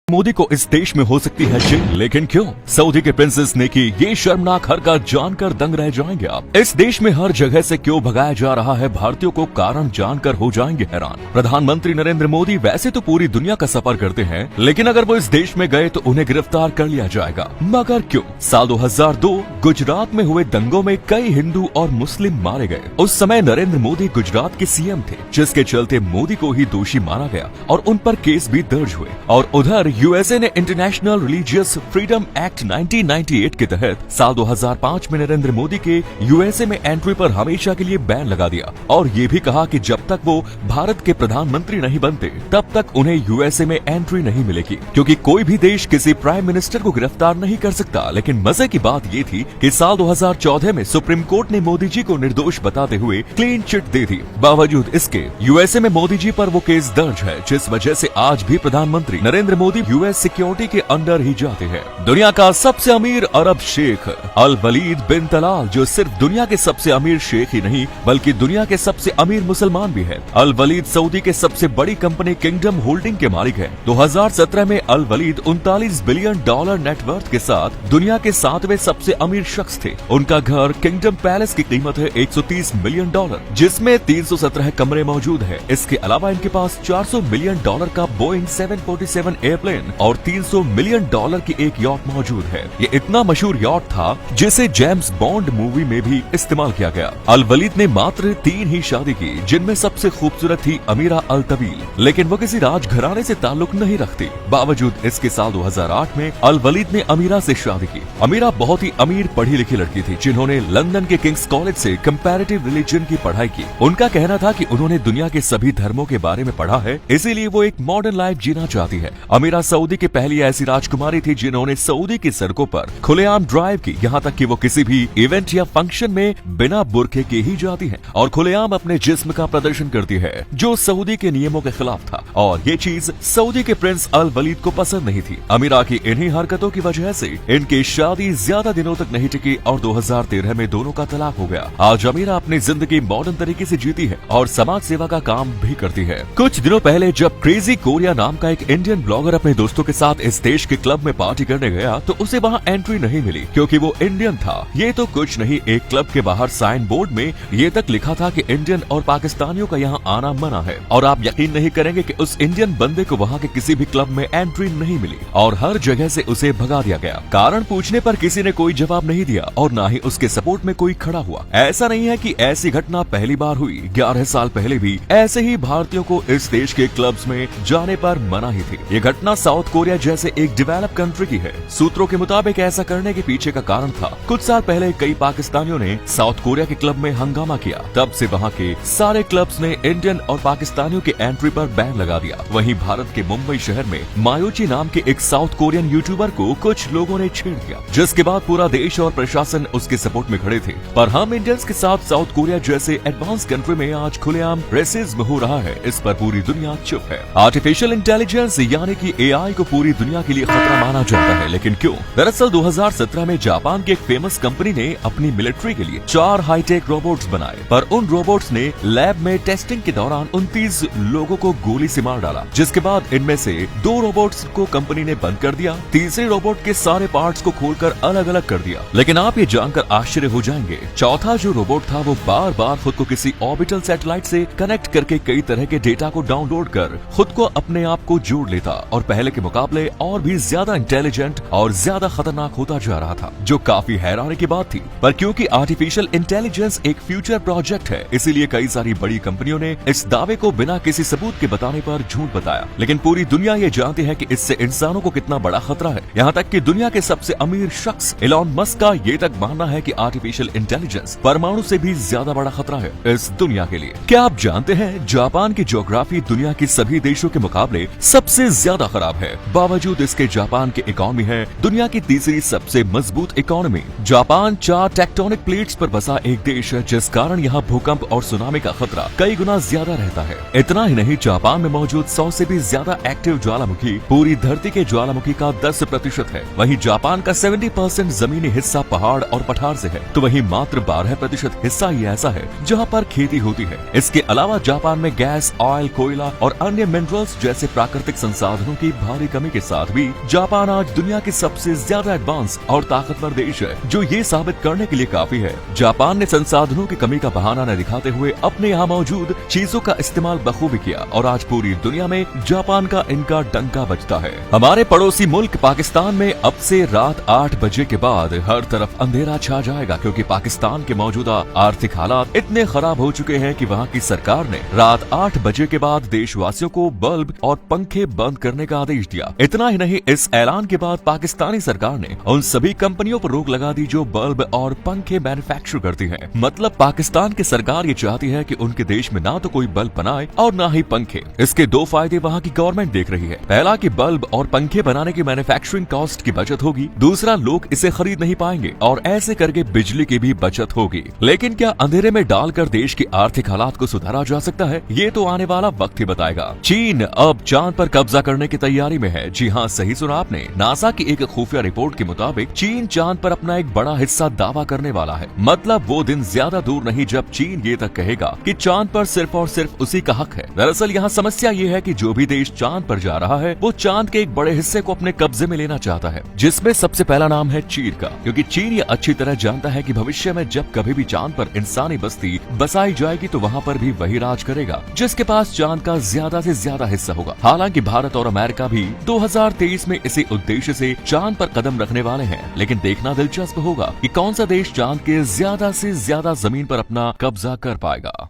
मोदी को इस देश में हो सकती है जेल, लेकिन क्यों? सऊदी के प्रिंसेस ने की ये शर्मनाक हरकत जानकर दंग रह जाएंगे आप। इस देश में हर जगह से क्यों भगाया जा रहा है भारतीयों को, कारण जानकर हो जाएंगे हैरान। प्रधानमंत्री नरेंद्र मोदी वैसे तो पूरी दुनिया का सफर करते हैं, लेकिन अगर वो इस देश में गए तो उन्हें गिरफ्तार कर लिया जाएगा। मगर क्यों? साल 2002 गुजरात में हुए दंगों में कई हिंदू और मुस्लिम मारे गए। उस समय नरेंद्र मोदी गुजरात के सीएम थे, जिसके चलते मोदी को ही दोषी माना गया और उन पर केस भी दर्ज हुए। और उधर यूएसए ने इंटरनेशनल रिलीजियस फ्रीडम एक्ट 1998 के तहत साल 2005 में नरेंद्र मोदी के यूएसए में एंट्री पर हमेशा के लिए बैन लगा दिया और ये भी कहा कि जब तक वो भारत के प्रधानमंत्री नहीं बनते तब तक उन्हें यूएसए में एंट्री नहीं मिलेगी, क्योंकि कोई भी देश किसी प्राइम मिनिस्टर को गिरफ्तार नहीं कर सकता। लेकिन मजे की बात ये थी कि साल 2014 में सुप्रीम कोर्ट ने मोदी जी को निर्दोष बताते हुए क्लीन चिट दे दी। बावजूद इसके यूएसए में मोदी जी पर वो केस दर्ज है, जिस वजह से आज भी प्रधानमंत्री नरेंद्र मोदी यूएस सिक्योरिटी के अंडर ही जाते हैं। दुनिया का सबसे अमीर अरब शेख अल वलीद बिन तलाल, जो सिर्फ दुनिया के सबसे अमीर शेख ही नहीं बल्कि दुनिया के सबसे अमीर मुसलमान भी है। अल वलीद सऊदी के सबसे बड़ी कंपनी किंगडम होल्डिंग के मालिक है। 2017 में अल वलीद 39 बिलियन डॉलर नेटवर्थ के साथ दुनिया के 7वें सबसे अमीर शख्स थे। उनका घर किंगडम पैलेस की कीमत है 130 मिलियन डॉलर, जिसमें 317 कमरे मौजूद है। इसके अलावा इनके पास 400 मिलियन डॉलर का बोइंग 747 एयरप्लेन और 300 मिलियन डॉलर की एक यॉट मौजूद है। ये इतना मशहूर यॉट था जिसे जेम्स बॉन्ड मूवी में भी इस्तेमाल किया गया। अल वलीद ने मात्र 3 ही शादी की, जिनमें सबसे खूबसूरत थी अमीरा अल तवील, लेकिन वो किसी राजघराने से ताल्लुक नहीं रखती। बावजूद इसके साल 2008 में अल वलीद ने अमीरा से शादी की। अमीरा बहुत ही अमीर पढ़ी लिखी लड़की थी, जिन्होंने लंदन के किंग्स कॉलेज से कंपैरेटिव रिलीजन की पढ़ाई की। उनका कहना था कि उन्होंने दुनिया के सभी धर्मों के बारे में पढ़ा है, इसीलिए वो एक मॉडर्न लाइफ जीना चाहती है। अमीरा सऊदी की पहली ऐसी राजकुमारी थी जिन्होंने सऊदी की सड़कों पर खुलेआम ड्राइव की, यहाँ तक कि वो किसी भी इवेंट या फंक्शन में बिना बुर्के के ही जाती हैं और खुलेआम अपने जिस्म का प्रदर्शन करती है, जो सऊदी के नियमों के खिलाफ था। और ये चीज सऊदी के प्रिंस अल वलीद को पसंद नहीं थी। अमीरा की इन्हीं हरकतों की वजह से इनकी शादी ज्यादा दिनों तक नहीं टिकी और 2013 में दोनों का तलाक हो गया। आज अमीरा अपनी जिंदगी मॉडर्न तरीके से जीती है और समाज सेवा का काम भी करती है। कुछ दिनों पहले जब क्रेजी कोरिया नाम का एक इंडियन ब्लॉगर अपने दोस्तों के साथ इस देश के क्लब में पार्टी करने गया तो उसे वहाँ एंट्री नहीं मिली, क्योंकि वो इंडियन था। ये तो कुछ नहीं, एक क्लब के बाहर साइन बोर्ड में ये तक लिखा था कि इंडियन और पाकिस्तानियों का यहाँ आना मना है। और आप यकीन नहीं करेंगे कि उस इंडियन बंदे को वहाँ के किसी भी क्लब में एंट्री नहीं मिली और हर जगह से उसे भगा दिया गया। कारण पूछने पर किसी ने कोई जवाब नहीं दिया और न ही उसके सपोर्ट में कोई खड़ा हुआ। ऐसा नहीं है कि ऐसी घटना पहली बार हुई, 11 साल पहले भी ऐसे ही भारतीयों को इस देश के क्लब्स में जाने पर मना ही थी। ये घटना साउथ कोरिया जैसे एक डेवलप कंट्री की है। सूत्रों के मुताबिक ऐसा करने के पीछे का कारण था, कुछ साल पहले कई पाकिस्तानियों ने साउथ कोरिया के क्लब में हंगामा किया। तब से वहाँ के सारे क्लब्स ने इंडियन और पाकिस्तानियों के एंट्री पर बैन लगा दिया। वहीं भारत के मुंबई शहर में मायोची नाम के एक साउथ कोरियन यूट्यूबर को कुछ लोगों ने छेड़ दिया, जिसके बाद पूरा देश और प्रशासन उसके सपोर्ट में खड़े थे। पर हम इंडियंस के साथ साउथ कोरिया जैसे एडवांस कंट्री में आज खुलेआम रेसिज्म हो रहा है, इस पर पूरी दुनिया चुप है। आर्टिफिशियल इंटेलिजेंस यानी कि एआई को पूरी दुनिया के लिए खतरा माना जाता है, लेकिन क्यों? दरअसल 2017 में जापान की एक फेमस कंपनी ने अपनी मिलिट्री के लिए 4 हाईटेक रोबोट्स बनाए, पर उन रोबोट्स ने लैब में टेस्टिंग के दौरान 29 लोगों को गोली से मार डाला, जिसके बाद इनमें से 2 रोबोट्स को कंपनी ने बंद कर दिया। तीसरे रोबोट के सारे पार्ट्स को खोलकर अलग अलग कर दिया। लेकिन आप ये जानकर आश्चर्य हो जाएंगे, चौथा जो रोबोट था वो बार बार खुद को किसी ऑर्बिटल सैटेलाइट से कनेक्ट करके कई तरह के डेटा को डाउनलोड कर खुद को अपने आप को जोड़ लेता और पहले के मुकाबले और भी ज्यादा इंटेलिजेंट और ज्यादा खतरनाक होता जा रहा था, जो काफी हैरानी की बात थी। पर क्योंकि आर्टिफिशियल इंटेलिजेंस एक फ्यूचर प्रोजेक्ट है, इसीलिए कई सारी बड़ी कंपनियों ने इस दावे को बिना किसी सबूत के बताने पर झूठ बताया। लेकिन पूरी दुनिया ये जानती है कि इससे इंसानों को कितना बड़ा खतरा है। यहाँ तक कि दुनिया के सबसे अमीर शख्स इलॉन मस्क का ये तक मानना है कि आर्टिफिशियल इंटेलिजेंस परमाणु से भी ज्यादा बड़ा खतरा है इस दुनिया के लिए। क्या आप जानते हैं जापान की ज्योग्राफी दुनिया की सभी देशों के मुकाबले सबसे ज्यादा खराब है। बावजूद इसके जापान की इकोनॉमी है दुनिया की तीसरी सबसे मजबूत इकोनॉमी। जापान 4 टेक्टोनिक प्लेट्स पर बसा एक देश है, जिस कारण यहाँ भूकंप और सुनामी का खतरा कई गुना ज्यादा रहता है। इतना ही नहीं, जापान में मौजूद 100 से भी ज्यादा एक्टिव ज्वालामुखी पूरी धरती के ज्वालामुखी का 10% है। वहीं जापान का 70% जमीनी हिस्सा पहाड़ और पठार से है, तो वहीं मात्र 12% हिस्सा ही ऐसा है जहाँ पर खेती होती है। इसके अलावा जापान में गैस, ऑयल, कोयला और अन्य मिनरल्स जैसे प्राकृतिक संसाधनों की भारी कमी के साथ भी जापान आज दुनिया के सबसे ज्यादा एडवांस और ताकतवर देश है, जो ये साबित करने के लिए काफी है। जापान ने संसाधनों की कमी का बहाना न दिखाते हुए अपने यहाँ मौजूद चीजों का इस्तेमाल बखूबी किया और आज पूरी दुनिया में जापान का इनका डंका बजता है। हमारे पड़ोसी मुल्क पाकिस्तान में अब से रात 8 बजे के बाद हर तरफ अंधेरा छा जाएगा, क्योंकि पाकिस्तान के मौजूदा आर्थिक हालात इतने खराब हो चुके हैं कि वहाँ की सरकार ने रात 8 बजे के बाद देशवासियों को बल्ब और पंखे बंद करने का आदेश दिया। इतना ही नहीं, इस ऐलान के बाद पाकिस्तानी सरकार ने उन सभी कंपनियों पर रोक लगा दी जो बल्ब और पंखे मैन्युफैक्चर करती हैं। मतलब पाकिस्तान की सरकार ये चाहती है कि उनके देश में ना तो कोई बल्ब बनाए और ना ही पंखे। इसके दो फायदे वहाँ की गवर्नमेंट देख रही है। पहला कि बल्ब और पंखे बनाने की मैन्युफैक्चरिंग कॉस्ट की बचत होगी, दूसरा लोग इसे खरीद नहीं पाएंगे और ऐसे करके बिजली की भी बचत होगी। लेकिन क्या अंधेरे में डालकर देश की आर्थिक हालात को सुधारा जा सकता है? ये तो आने वाला वक्त ही बताएगा। चीन अब चांद पर कब्जा करने की तैयारी में है। जी हाँ, सही सुना आपने। नासा की एक खुफिया रिपोर्ट के मुताबिक चीन चांद पर अपना एक बड़ा हिस्सा दावा करने वाला है। मतलब वो दिन ज्यादा दूर नहीं जब चीन ये तक कहेगा कि चांद पर सिर्फ और सिर्फ उसी का हक है। दरअसल यहाँ समस्या ये है कि जो भी देश चांद पर जा रहा है वो चांद के एक बड़े हिस्से को अपने कब्जे में लेना चाहता है, जिसमें सबसे पहला नाम है चीन का, क्योंकि चीन ये अच्छी तरह जानता है कि भविष्य में जब कभी भी चांद पर इंसानी बस्ती बसाई जाएगी तो वहाँ पर भी वही राज करेगा जिसके पास चांद का ज्यादा से ज्यादा हिस्सा होगा। हालांकि भारत और अमेरिका भी 2023 में इसी उद्देश्य से चांद पर कदम रखने वाले हैं, लेकिन देखना दिलचस्प होगा कि कौन सा देश चांद के ज्यादा से ज्यादा जमीन पर अपना कब्जा कर पाएगा।